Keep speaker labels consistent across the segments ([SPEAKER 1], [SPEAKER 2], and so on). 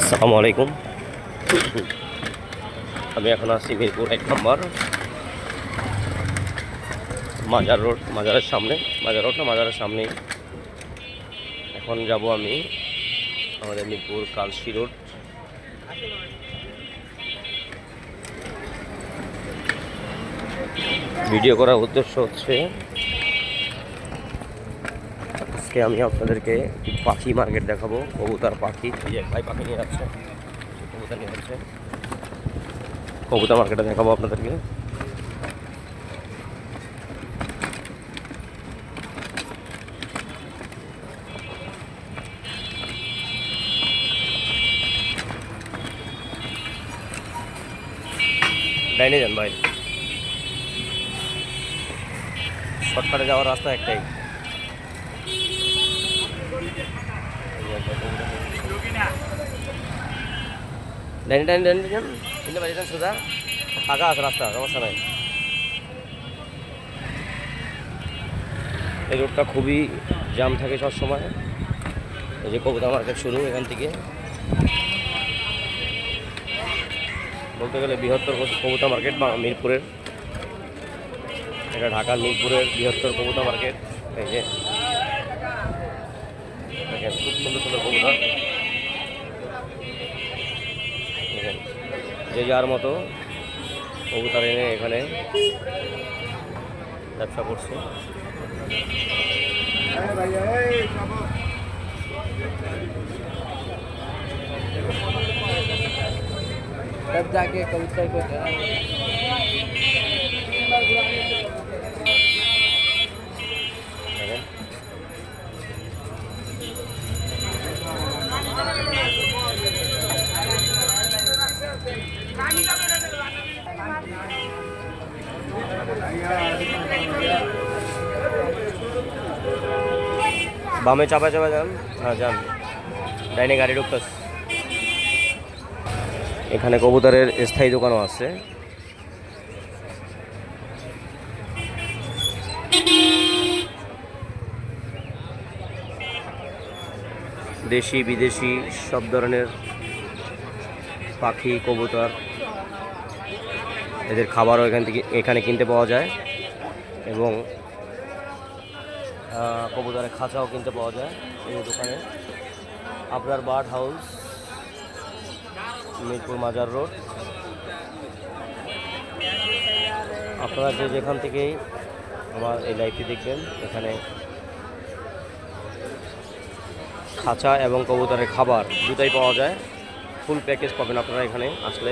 [SPEAKER 1] আসসালামু আলাইকুম। আমি এখন আছি মিরপুর 1 নম্বর মাজার রোড, মাজারের সামনে। মাজার রোড না, মাজারের সামনেই। এখন যাব আমি আমাদের মিরপুর কালশি রোড। ভিডিও করার উদ্দেশ্য হচ্ছে আজকে আমি আপনাদেরকে পাখি মার্কেট দেখাবো। কবুতর পাখি, ভাই পাখি নিয়ে যাচ্ছে, কবুতর নিয়ে যাচ্ছে। কবুতর মার্কেটে দেখাবো আপনাদেরকে। ডাইনে যান ভাই, শর্টকাটে যাওয়ার রাস্তা একটাই। ডাইনে ডাইনে ডাইনে যান, তিনটে বাজে যান সোজা, ফাঁকা আছে রাস্তা, সমস্যা নাই। এই রোডটা খুবই জ্যাম থাকে সবসময়। এই যে কবুতর মার্কেট শুরু এখান থেকে, বলতে গেলে বৃহত্তর কবুতর মার্কেট মিরপুরের। এটা ঢাকার মিরপুরের বৃহত্তর কবুতর মার্কেট। এই যে দেখেন, খুব সুন্দর সুন্দর কবুতর। দেখেন, যে যার মতো কবুতর এনে এখানে ব্যবসা করছে।
[SPEAKER 2] तब जाके कबूतर को
[SPEAKER 1] বামে চাপা চাপা যান, হ্যাঁ যান, ডাইনে গাড়ি ঢুকতেছে। এখানে কবুতরের স্থায়ী দোকানও আছে। দেশি বিদেশি সব ধরনের পাখি, কবুতর, এদের খাবারও এখানে কিনতে পাওয়া যায় এবং কবুতরের খাঁচাও কিনতে পাওয়া যায় এই দোকানে। আবরার বার্ড হাউস, মিরপুর মাজার রোড। আপনারা যে যেখান থেকেই আমার এই লাইভটি দেখবেন, এখানে খাঁচা এবং কবুতরের খাবার দুটাই পাওয়া যায়। ফুল প্যাকেজ পাবেন আপনারা এখানে আসলে।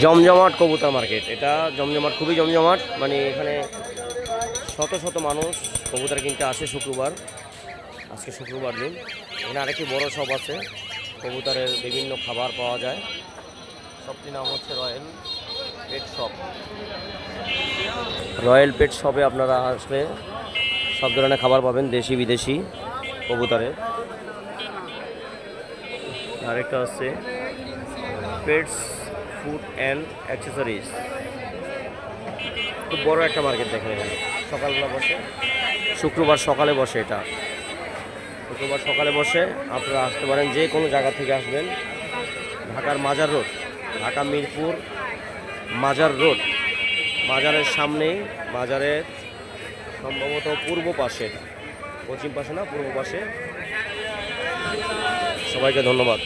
[SPEAKER 1] জমজমাট কবুতর মার্কেট, এটা জমজমাট, খুবই জমজমাট। মানে এখানে শত শত মানুষ কবুতর কিনতে আসে শুক্রবার। আজকে শুক্রবার দিন। এখানে আরেকটি বড় শপ আছে, কবুতরের বিভিন্ন খাবার পাওয়া যায়। শপটির নাম হচ্ছে রয়্যাল পেট শপ। রয়্যাল পেট শপে আপনারা আসলে সব ধরনের খাবার পাবেন, দেশি বিদেশি কবুতরের। আরেকটা আছে পেটস ফুড অ্যান্ড অ্যাক্সেসরিজ। খুব বড় একটা মার্কেট দেখেন এখানে। সকালবেলা বসে, শুক্রবার সকালে বসে। এটা শুক্রবার সকালে বসে। আপনারা আসতে পারেন, যে কোনো জায়গা থেকে আসবেন। ঢাকার মাজার রোড, ঢাকা মিরপুর মাজার রোড, মাজারের সামনেই, মাজারের সম্ভবত পূর্ব পাশে, পশ্চিম পাশে না, পূর্ব পাশে। সবাইকে ধন্যবাদ।